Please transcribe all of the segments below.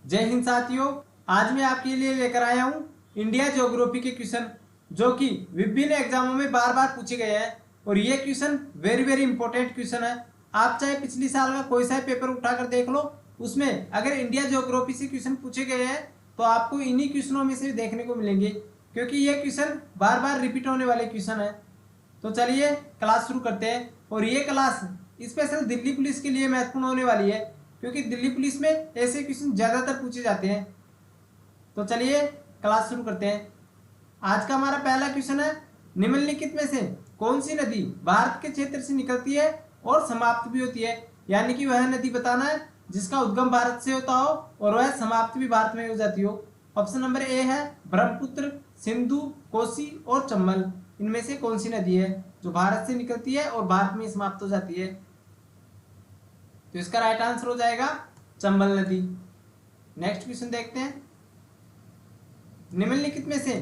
जय हिंद साथियों, आज मैं आपके लिए लेकर आया हूं इंडिया ज्योग्राफी के क्वेश्चन जो कि विभिन्न एग्जामों में बार बार पूछे गए हैं। और ये question very very important question है। आप चाहे पिछली साल का कोई सा पेपर उठाकर देख लो, उसमें अगर इंडिया ज्योग्राफी से क्वेश्चन पूछे गए हैं तो आपको इन्हीं क्वेश्चनों में से देखने को मिलेंगे, क्योंकि ये क्वेश्चन बार बार रिपीट होने वाले क्वेश्चन है। तो चलिए क्लास शुरू करते हैं। और ये क्लास स्पेशल दिल्ली पुलिस के लिए महत्वपूर्ण होने वाली है, क्योंकि दिल्ली पुलिस में ऐसे क्वेश्चन ज्यादातर पूछे जाते हैं। तो चलिए क्लास शुरू करते हैं। आज का हमारा पहला क्वेश्चन है, निम्नलिखित में से कौन सी नदी भारत के क्षेत्र से निकलती है और समाप्त भी होती है। यानी कि वह नदी बताना है जिसका उद्गम भारत से होता हो और वह समाप्त भी भारत में हो जाती हो। ऑप्शन नंबर ए है ब्रह्मपुत्र, सिंधु, कोसी और चंबल। इनमें से कौन सी नदी है जो भारत से निकलती है और भारत में समाप्त हो जाती है? तो इसका राइट आंसर हो जाएगा चंबल नदी। नेक्स्ट क्वेश्चन देखते हैं, निम्नलिखित में से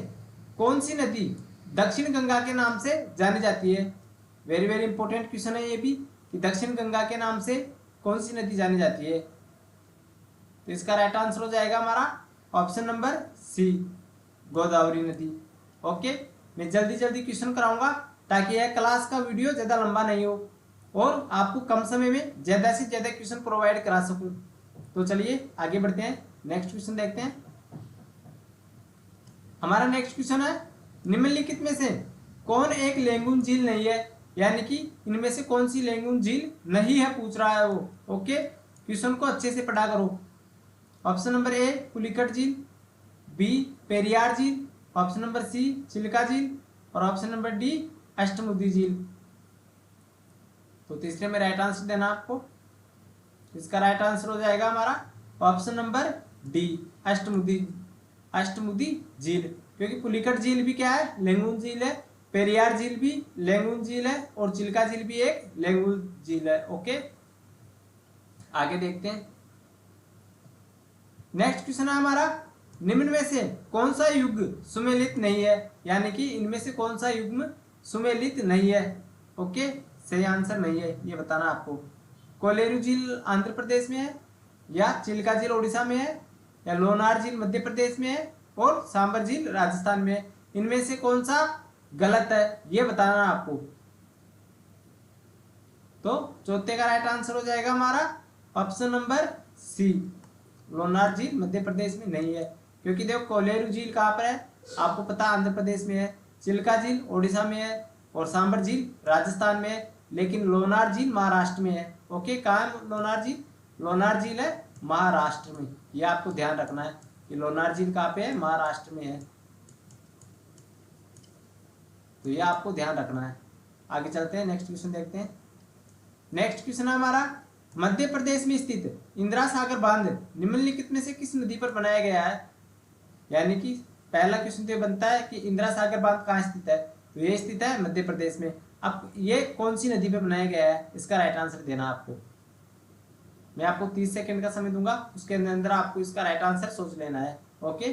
कौन सी नदी दक्षिण गंगा के नाम से जानी जाती है? वेरी वेरी इंपॉर्टेंट क्वेश्चन है ये भी, कि दक्षिण गंगा के नाम से कौन सी नदी जानी जाती है? तो इसका राइट आंसर हो जाएगा हमारा ऑप्शन नंबर सी, गोदावरी नदी। ओके, मैं जल्दी जल्दी क्वेश्चन कराऊंगा ताकि यह क्लास का वीडियो ज्यादा लंबा नहीं हो और आपको कम समय में ज्यादा से ज्यादा क्वेश्चन प्रोवाइड करा सकूं। तो चलिए आगे बढ़ते हैं, नेक्स्ट क्वेश्चन देखते हैं। हमारा नेक्स्ट क्वेश्चन है, निम्नलिखित में से कौन एक लेंगुन झील नहीं है? यानी कि इनमें से कौन सी लेंगुन झील नहीं है पूछ रहा है वो। ओके, क्वेश्चन को अच्छे से पढ़ा करो। ऑप्शन नंबर ए पुलिकट झील, बी पेरियार झील, ऑप्शन नंबर सी चिल्का झील और ऑप्शन नंबर डी अष्टमुदी झील। तो तीसरे में राइट आंसर देना आपको। इसका राइट आंसर हो जाएगा हमारा ऑप्शन नंबर डी, अष्टमुदी झील। क्योंकि पुलिकट झील भी क्या है? लेंगुन झील है। पेरियार झील भी लेंगुन झील है और चिल्का झील भी एक लेंगुन झील है। ओके, आगे देखते हैं। नेक्स्ट क्वेश्चन है हमारा, निम्न में से कौन सा युग्म सुमेलित नहीं है? यानी कि इनमें से कौन सा युग्म सुमेलित नहीं है? ओके, सही आंसर नहीं है ये बताना आपको। कोलेरू झील आंध्र प्रदेश में है, या चिल्का झील उड़ीसा में है, या लोनार झील मध्य प्रदेश में है और सांबर झील राजस्थान में है। इनमें से कौन सा गलत है ये बताना आपको। तो चौथे का राइट आंसर हो जाएगा हमारा ऑप्शन नंबर सी, लोनार झील मध्य प्रदेश में नहीं है। क्योंकि देखो कोलेरू झील कहाँ पर है आपको पता, आंध्र प्रदेश में है, चिल्का झील उड़ीसा में है और सांबर झील राजस्थान में है, लेकिन लोनार झील महाराष्ट्र में है। ओके, कहाँ है लोनार झील? लोनार झील है महाराष्ट्र में। ये आपको ध्यान रखना है कि लोनार झील कहाँ पे है? महाराष्ट्र में है। तो ये आपको ध्यान रखना है। आगे चलते हैं, नेक्स्ट क्वेश्चन देखते हैं। नेक्स्ट क्वेश्चन है हमारा, मध्य प्रदेश में स्थित इंदिरा सागर बांध निम्नलिखित में से किस नदी पर बनाया गया है? यानी कि पहला क्वेश्चन तो बनता है कि इंदिरा सागर बांध कहाँ स्थित है? तो ये स्थित है मध्य प्रदेश में। अब ये कौन सी नदी पे बनाया गया है? इसका राइट आंसर देना आपको। मैं आपको 30 सेकंड का समय दूंगा, उसके अंदर आपको इसका राइट आंसर सोच लेना है। ओके,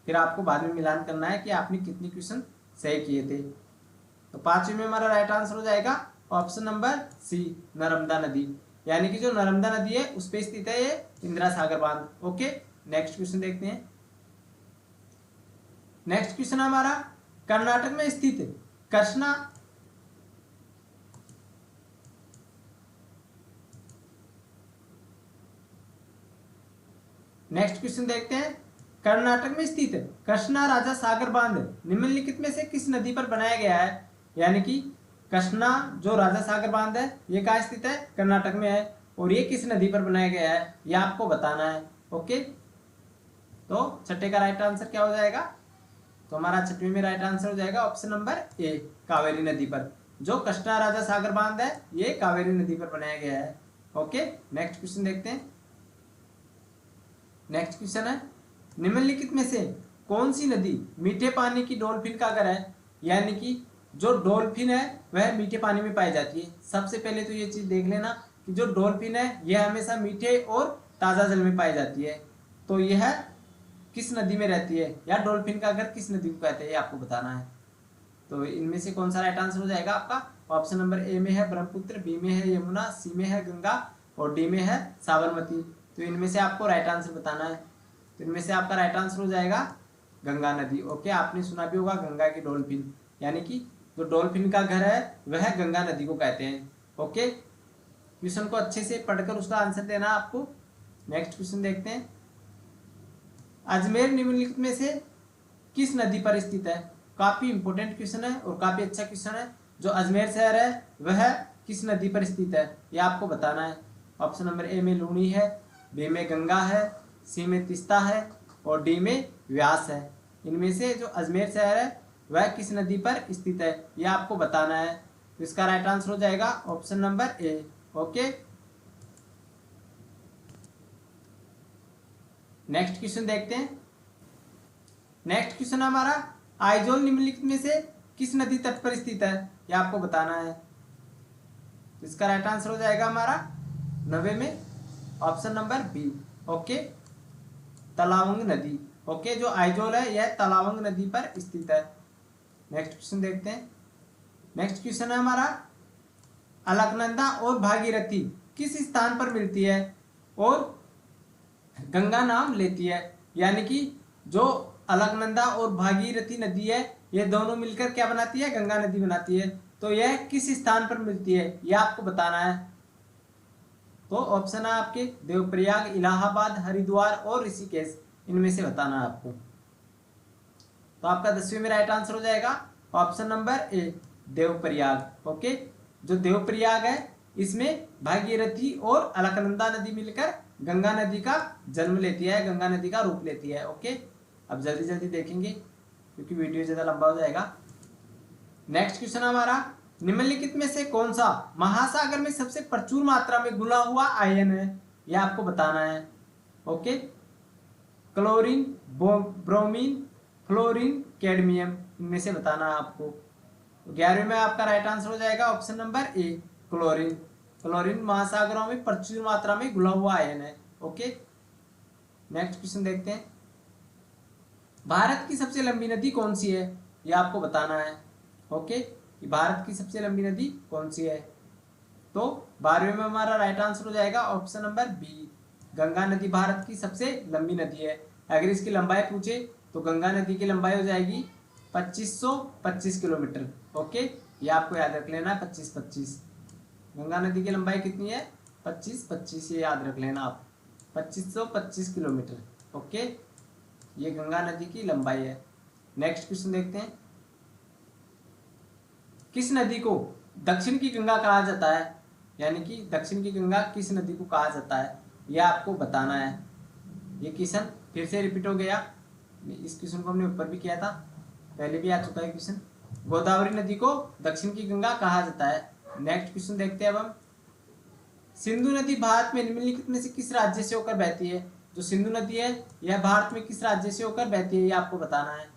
फिर आपको बाद में मिलान करना है कि आपने कितने क्वेश्चन सही किए थे। तो पांचवें में हमारा राइट आंसर हो जाएगा ऑप्शन नंबर सी, नर्मदा नदी। यानी कि जो नर्मदा नदी है उस पर स्थित है ये इंदिरा सागर बांध। ओके, नेक्स्ट क्वेश्चन देखते हैं। नेक्स्ट क्वेश्चन हमारा, कर्नाटक में स्थित कृष्णा नेक्स्ट क्वेश्चन देखते हैं, कर्नाटक में स्थित कृष्णा राजा सागर बांध निम्नलिखित में से किस नदी पर बनाया गया है? यानी कि कृष्णा जो राजा सागर बांध है ये कहाँ स्थित है? कर्नाटक में है। और ये किस नदी पर बनाया गया है ये आपको बताना है। ओके, तो छठे का राइट आंसर क्या हो जाएगा? तो हमारा छठवीं में राइट आंसर हो जाएगा ऑप्शन नंबर ए, कावेरी नदी पर। जो कृष्णा राजा सागर बांध है ये कावेरी नदी पर बनाया गया है। ओके, नेक्स्ट क्वेश्चन देखते हैं। नेक्स्ट क्वेश्चन है, निम्नलिखित में से कौन सी नदी मीठे पानी की डॉल्फिन का घर है? यानी कि जो डॉल्फिन है वह मीठे पानी में पाई जाती है। सबसे पहले तो ये चीज देख लेना कि जो डॉल्फिन है यह हमेशा मीठे और ताजा जल में पाई जाती है। तो यह किस नदी में रहती है या डॉल्फिन का घर किस नदी को कहते हैं ये आपको बताना है। तो इनमें से कौन सा राइट आंसर हो जाएगा आपका? ऑप्शन नंबर ए में है ब्रह्मपुत्र, बी में है यमुना, सी में है गंगा और डी में है साबरमती। तो इनमें से आपको राइट आंसर बताना है। तो इनमें से आपका राइट आंसर हो जाएगा गंगा नदी। ओके, आपने सुना भी होगा गंगा की डॉल्फिन, यानी कि जो डॉल्फिन का घर है वह गंगा नदी को कहते हैं। ओके, क्वेश्चन को अच्छे से पढ़कर उसका आंसर देना आपको। नेक्स्ट क्वेश्चन देखते हैं। अजमेर निम्नलिखित में से किस नदी पर स्थित है? काफी इंपॉर्टेंट क्वेश्चन है और काफी अच्छा क्वेश्चन है। जो अजमेर शहर है वह किस नदी पर स्थित है, यह आपको बताना है। ऑप्शन नंबर ए में लूनी है, बी में गंगा है, सी में तिस्ता है और डी में व्यास है। इनमें से जो अजमेर शहर है वह किस नदी पर स्थित है, यह आपको बताना है। तो इसका राइट आंसर हो जाएगा option number A. Okay, next question देखते हैं। नेक्स्ट क्वेश्चन हमारा, आइजोल निम्नलिखित में से किस नदी तट पर स्थित है, यह आपको बताना है। तो इसका राइट आंसर हो जाएगा हमारा 90 में ऑप्शन नंबर बी। ओके, तलावंग नदी। ओके, जो आइजोल है यह तलावंग नदी पर स्थित है। नेक्स्ट क्वेश्चन देखते हैं। नेक्स्ट क्वेश्चन है हमारा, अलकनंदा और भागीरथी किस स्थान पर मिलती है और गंगा नाम लेती है? यानी कि जो अलकनंदा और भागीरथी नदी है ये दोनों मिलकर क्या बनाती है? गंगा नदी बनाती है। तो यह किस स्थान पर मिलती है, यह आपको बताना है। तो ऑप्शन है आपके देवप्रयाग, इलाहाबाद, हरिद्वार और ऋषिकेश, इनमें से बताना है आपको। तो आपका 10वीं में राइट आंसर हो जाएगा ऑप्शन नंबर ए, देवप्रयाग। ओके, जो देवप्रयाग है इसमें भागीरथी और अलकनंदा नदी मिलकर गंगा नदी का जन्म लेती है, गंगा नदी का रूप लेती है। ओके, अब जल्दी जल्दी देखेंगे क्योंकि वीडियो ज्यादा लंबा हो जाएगा। नेक्स्ट क्वेश्चन हमारा, निम्नलिखित में से कौन सा महासागर में सबसे प्रचुर मात्रा में घुला हुआ आयन है, यह आपको बताना है। Okay, chlorine, bromine, fluorine, cadmium, इनमें से बताना है आपको। 11वें में आपका राइट आंसर हो जाएगा option number A, chlorine. Chlorine महासागरों में प्रचुर मात्रा में घुला हुआ आयन है। ओके, नेक्स्ट क्वेश्चन देखते हैं। भारत की सबसे लंबी नदी कौन सी है, यह आपको बताना है। ओके, कि भारत की सबसे लंबी नदी कौन सी है? तो 12वें में हमारा राइट आंसर हो जाएगा ऑप्शन नंबर बी, गंगा नदी भारत की सबसे लंबी नदी है। अगर इसकी लंबाई पूछे तो गंगा नदी की लंबाई हो जाएगी 2525 किलोमीटर। ओके, ये आपको याद रख लेना है, 2525। गंगा नदी की लंबाई कितनी है? 2525, ये याद रख लेना आप, 2525 किलोमीटर। ओके, ये गंगा नदी की लंबाई है। नेक्स्ट क्वेश्चन देखते हैं। किस नदी को दक्षिण की गंगा कहा जाता है, यानी कि दक्षिण की गंगा किस नदी को कहा जाता है, यह आपको बताना है। ये क्वेश्चन फिर से रिपीट हो गया, इस क्वेश्चन को हमने ऊपर भी किया था, पहले भी आ चुका है क्वेश्चन। गोदावरी नदी को दक्षिण की गंगा कहा जाता है। नेक्स्ट क्वेश्चन देखते हैं अब हम। सिंधु नदी भारत में निम्नलिखित में से किस राज्य से होकर बहती है? जो सिंधु नदी है यह भारत में किस राज्य से होकर बहती है, यह आपको बताना है।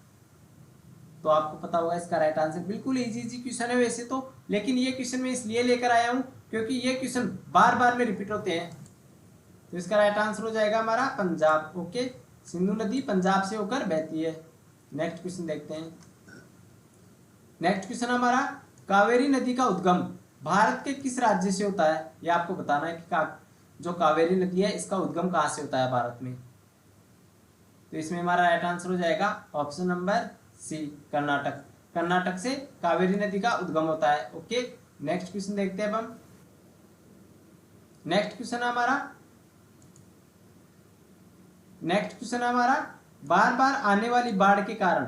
तो आपको पता होगा इसका राइट आंसर। बिल्कुल इजी क्वेश्चन है वैसे तो, लेकिन ये क्वेश्चन मैं इसलिए लेकर आया हूं क्योंकि ये क्वेश्चन बार बार में रिपीट होते हैं। तो इसका राइट आंसर हो जाएगा हमारा पंजाब। ओके, सिंधु नदी पंजाब से होकर बहती है। नेक्स्ट क्वेश्चन देखते हैं। नेक्स्ट क्वेश्चन हमारा, कावेरी नदी का उद्गम भारत के किस राज्य से होता है, यह आपको बताना है कि जो कावेरी नदी है इसका उद्गम कहाँ से होता है भारत में। तो इसमें हमारा राइट आंसर हो जाएगा option number C, Karnataka. Karnataka से कावेरी नदी का उद्गम होता है। ओके, नेक्स्ट क्वेश्चन देखते हैं अब हम। नेक्स्ट क्वेश्चन हमारा, बार बार आने वाली बाढ़ के कारण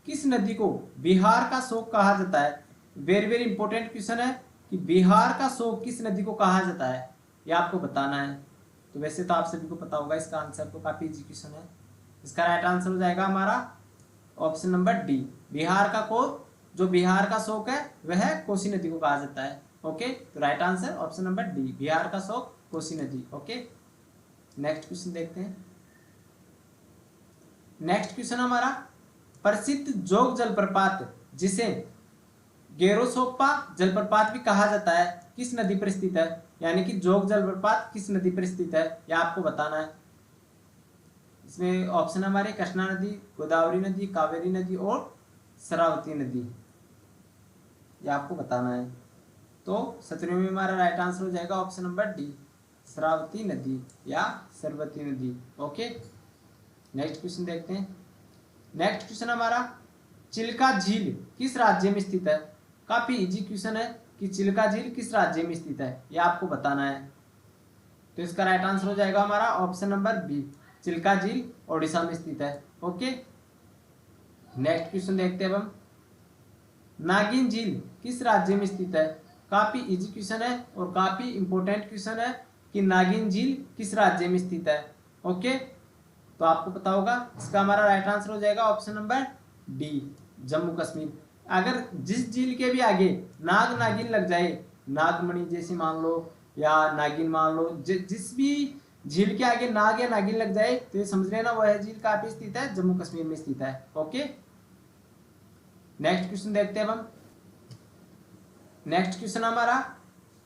किस नदी को बिहार का शोक कहा जाता है? वेरी वेरी इंपॉर्टेंट क्वेश्चन है कि बिहार का शोक किस नदी को कहा जाता है, यह आपको बताना है। तो वैसे तो आप सभी को पता होगा इसका आंसर, तो काफी इजी क्वेश्चन है। इसका राइट आंसर हो जाएगा हमारा ऑप्शन नंबर डी, बिहार का जो बिहार का शोक है वह कोसी नदी को कहा जाता है। ओके, तो right answer option number D, Bihar का शोक कोसी नदी। ओके, नेक्स्ट क्वेश्चन देखते हैं। नेक्स्ट क्वेश्चन हमारा, प्रसिद्ध जोग जलप्रपात जिसे गेरोसोप्पा जलप्रपात भी कहा जाता है किस नदी पर स्थित है? यानी कि जोग जलप्रपात किस नदी पर स्थित है, यह आपको बताना है। इसमें ऑप्शन हमारे कृष्णा नदी, गोदावरी नदी, कावेरी नदी और शरावती नदी, यह आपको बताना है। तो 17वें में हमारा राइट आंसर हो जाएगा ऑप्शन नंबर डी, शरावती नदी या सरस्वती नदी। ओके, नेक्स्ट क्वेश्चन देखते हैं। नेक्स्ट क्वेश्चन हमारा, चिल्का झील किस राज्य में स्थित है? काफी इजी क्वेश्चन है कि चिल्का झील किस राज्य में स्थित है, यह आपको बताना है। तो इसका राइट आंसर हो जाएगा हमारा ऑप्शन नंबर बी, चिल्का झील ओडिशा में स्थित है। ओके, नेक्स्ट क्वेश्चन देखते हैं अब हम, नागिन झील किस राज्य में स्थित है? काफी इजी क्वेश्चन है और काफी इंपॉर्टेंट क्वेश्चन है कि नागिन झील किस राज्य में स्थित है। ओके, तो आपको पता होगा, इसका हमारा राइट आंसर हो जाएगा option number D, Jammu Kashmir. अगर जिस झील के भी आगे नाग नागिन लग जाए, नागमणि जैसे मान लो या नागिन मान लो, जिस भी झील के आगे नाग या नागिन लग जाए तो ये समझ लेना वह झील कहाँ पे स्थित है? जम्मू कश्मीर में स्थित है। ओके, नेक्स्ट क्वेश्चन देखते हैं हम। नेक्स्ट क्वेश्चन हमारा,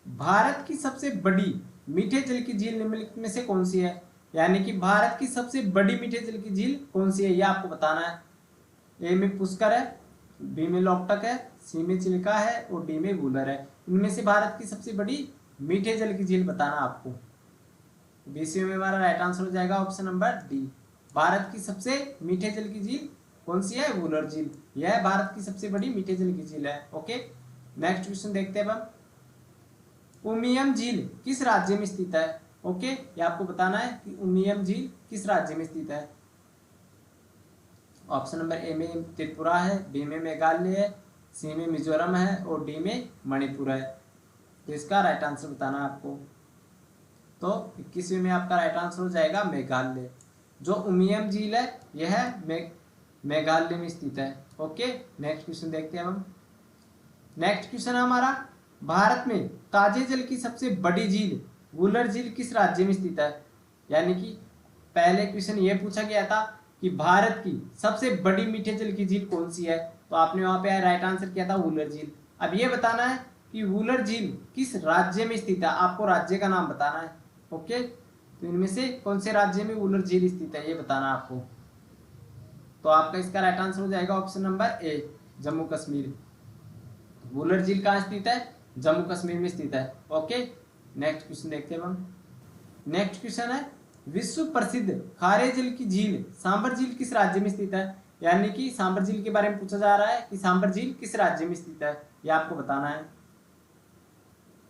भारत की सबसे बड़ी मीठे जल की झील निम्नलिखित में से कौन सी है? यानी कि भारत की सबसे बड़ी मीठे जल की झील कौन सी है, यह आपको बताना है। ए में पुष्कर है, बी में लोकटक है, सी में चिल्का है और डी में वूलर है। इनमें से भारत की सबसे बड़ी मीठे जल की झील बताना आपको। बीसीओ में हमारा राइट आंसर हो जाएगा ऑप्शन नंबर डी, भारत की सबसे मीठे जल की झील कौन सी है? वूलर झील। यह भारत की सबसे बड़ी मीठे जल की झील है। ओके, नेक्स्ट क्वेश्चन देखते हैं अब, उमियम झील किस राज्य में स्थित है? ओके, ये आपको बताना है कि उमियम झील किस राज्य में स्थित है। ऑप्शन नंबर ए में त्रिपुरा है, बी में मेघालय है, सी में मिजोरम है और डी में मणिपुर है। तो इसका राइट आंसर बताना है आपको। तो 21वें में आपका राइट आंसर हो जाएगा मेघालय। जो उमियम झील है यह मेघालय में स्थित है। ओके, नेक्स्ट क्वेश्चन देखते हैं हम। नेक्स्ट क्वेश्चन हमारा, भारत में ताजे जल की सबसे बड़ी झील वूलर झील किस राज्य में स्थित है? यानी कि पहले क्वेश्चन ये पूछा गया था कि भारत की सबसे बड़ी मीठे जल की झील कौन सी है, तो आपने वहां पे राइट आंसर किया था वूलर झील। अब ये बताना है कि वूलर झील किस राज्य में स्थित है, आपको राज्य का नाम बताना है। ओके, तो इनमें से कौन से राज्य में वूलर झील स्थित है ये बताना है आपको। तो आपका इसका राइट आंसर हो जाएगा ऑप्शन नंबर ए, जम्मू कश्मीर। वूलर झील कहाँ स्थित है? जम्मू कश्मीर में स्थित है। ओके, नेक्स्ट क्वेश्चन देखते हैं हम। नेक्स्ट क्वेश्चन है, विश्व प्रसिद्ध खारे जल की झील सांबर झील किस राज्य में स्थित है? यानी कि सांबर झील के बारे में पूछा जा रहा है कि सांबर झील किस राज्य में स्थित है, यह आपको बताना है।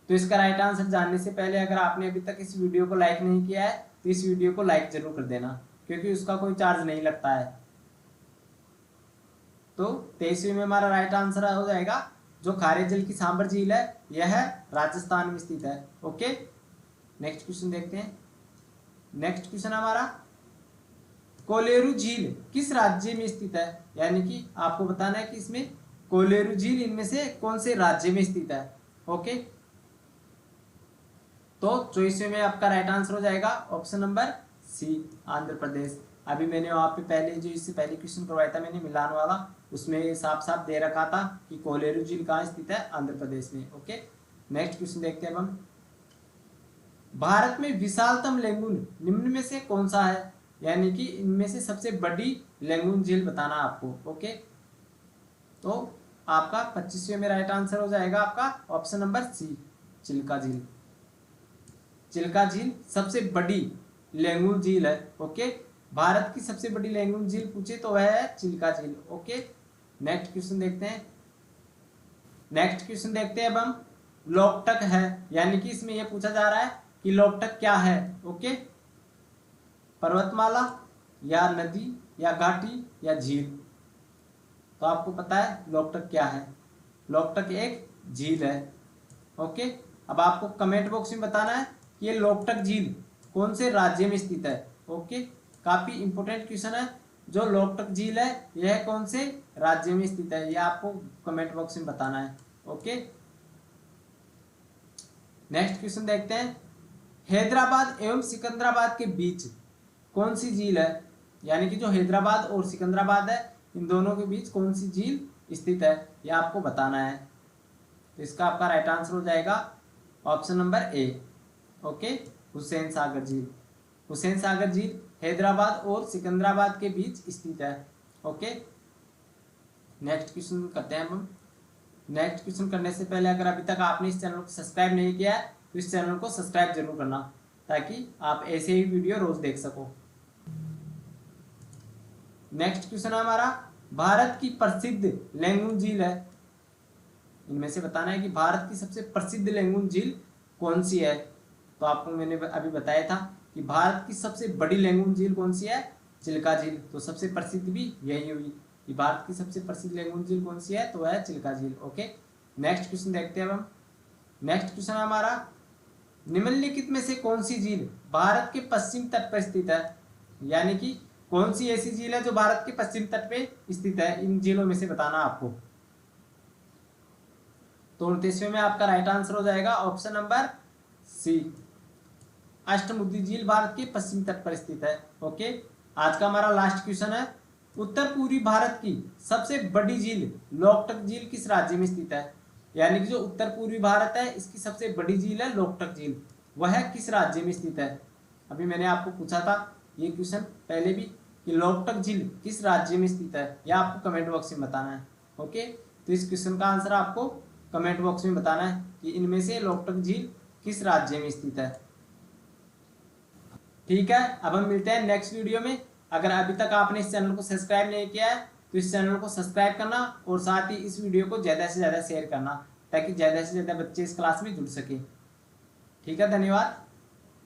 तो इसका राइट आंसर जानने से पहले अगर आपने अभी तक इस वीडियो को लाइक नहीं किया है तो इस वीडियो को लाइक जरूर कर देना, क्योंकि उसका कोई चार्ज नहीं लगता है। तो 23वें में हमारा राइट आंसर हो जाएगा, जो खारे जल की सांबर झील है यह राजस्थान में स्थित है। ओके, नेक्स्ट क्वेश्चन देखते हैं। नेक्स्ट क्वेश्चन हमारा, कोलेरू झील किस राज्य में स्थित है? यानी कि आपको बताना है कि इसमें कोलेरू झील इनमें से कौन से राज्य में स्थित है। ओके, तो 24वें में आपका राइट आंसर हो जाएगा ऑप्शन नंबर सी, आंध्र प्रदेश। अभी मैंने वहां पे पहले जो इससे पहले क्वेश्चन करवाया था मैंने मिलान वाला, उसमें साफ साफ दे रखा था कि कोलेरू झील कहाँ स्थित है? आंध्र प्रदेश में। ओके, नेक्स्ट क्वेश्चन देखते हैं हम। भारत में विशालतम लेंगुन निम्न में से कौन सा है? यानी कि इनमें से सबसे बड़ी लेंगुन झील बताना आपको। ओके, तो आपका 25वें में राइट आंसर हो जाएगा आपका ऑप्शन नंबर सी, चिल्का झील। चिल्का झील सबसे बड़ी लेंगुन झील है। ओके, भारत की सबसे बड़ी लेंगुन झील पूछे तो वह है चिल्का झील। ओके, नेक्स्ट क्वेश्चन देखते हैं। नेक्स्ट क्वेश्चन देखते हैं अब हम, लोकटक है, यानी कि इसमें यह पूछा जा रहा है कि लोकटक क्या है। ओके, पर्वतमाला या नदी या घाटी या झील? तो आपको पता है लोकटक क्या है। लोकटक एक झील है। ओके, अब आपको कमेंट बॉक्स में बताना है कि ये लोकटक झील कौन से राज्य में स्थित है। ओके, काफी इंपोर्टेंट क्वेश्चन है, जो लोकटक झील है यह कौन से राज्य में स्थित है, यह आपको कमेंट बॉक्स में बताना है। ओके, नेक्स्ट क्वेश्चन देखते हैं। हैदराबाद एवं सिकंदराबाद के बीच कौन सी झील है? यानी कि जो हैदराबाद और सिकंदराबाद है इन दोनों के बीच कौन सी झील स्थित है, यह आपको बताना है। तो इसका आपका राइट आंसर हो जाएगा option number A. Okay, Hussain Sagar झील। हुसैन सागर झील हैदराबाद और सिकंदराबाद के बीच स्थित है। ओके, नेक्स्ट क्वेश्चन करते हैं हम। नेक्स्ट क्वेश्चन करने से पहले अगर अभी तक आपने इस चैनल को सब्सक्राइब नहीं किया है तो इस चैनल को सब्सक्राइब जरूर करना, ताकि आप ऐसे ही वीडियो रोज देख सको। नेक्स्ट क्वेश्चन है हमारा, भारत की प्रसिद्ध लैंगून झील है, इनमें से बताना है कि भारत की सबसे प्रसिद्ध लैंगून झील कौन सी है। तो आपको मैंने अभी बताया था कि भारत की सबसे बड़ी लैंगून झील कौन सी है, चिल्का झील। तो सबसे प्रसिद्ध भी यही हुई कि भारत की सबसे प्रसिद्ध लैंगून झील कौन सी है, तो है चिल्का झील। ओके, नेक्स्ट क्वेश्चन देखते हैं अब हम। नेक्स्ट क्वेश्चन है हमारा, निम्नलिखित में से कौन सी झील भारत के पश्चिम तट पर स्थित है, यानी कि कौन सी ऐसी झील है जो भारत के पश्चिम तट पे स्थित है, इन झीलों में से बताना आपको। तो 29वें में आपका राइट आंसर हो जाएगा ऑप्शन नंबर सी, अष्टमुदी झील भारत के पश्चिम तट पर स्थित है। ओके, आज का हमारा लास्ट क्वेश्चन है, उत्तर पूर्वी भारत की सबसे बड़ी झील लोकटक झील किस राज्य में स्थित है, यानी कि जो उत्तर पूर्वी भारत है इसकी सबसे बड़ी झील है लोकटक झील, वह किस राज्य में स्थित है। अभी मैंने आपको पूछा था ये क्वेश्चन पहले भी कि लोकटक झील किस राज्य में स्थित है, यह आपको कमेंट बॉक्स में बताना है। ओके, तो इस क्वेश्चन का आंसर आपको कमेंट बॉक्स में बताना है कि इनमें से लोकटक झील किस राज्य में स्थित है। ठीक है, अब हम मिलते हैं नेक्स्ट वीडियो में। अगर अभी तक आपने इस चैनल को सब्सक्राइब नहीं किया है तो इस चैनल को सब्सक्राइब करना और साथ ही इस वीडियो को ज़्यादा से ज़्यादा शेयर करना ताकि ज़्यादा से ज़्यादा बच्चे इस क्लास में जुड़ सके। ठीक है, धन्यवाद।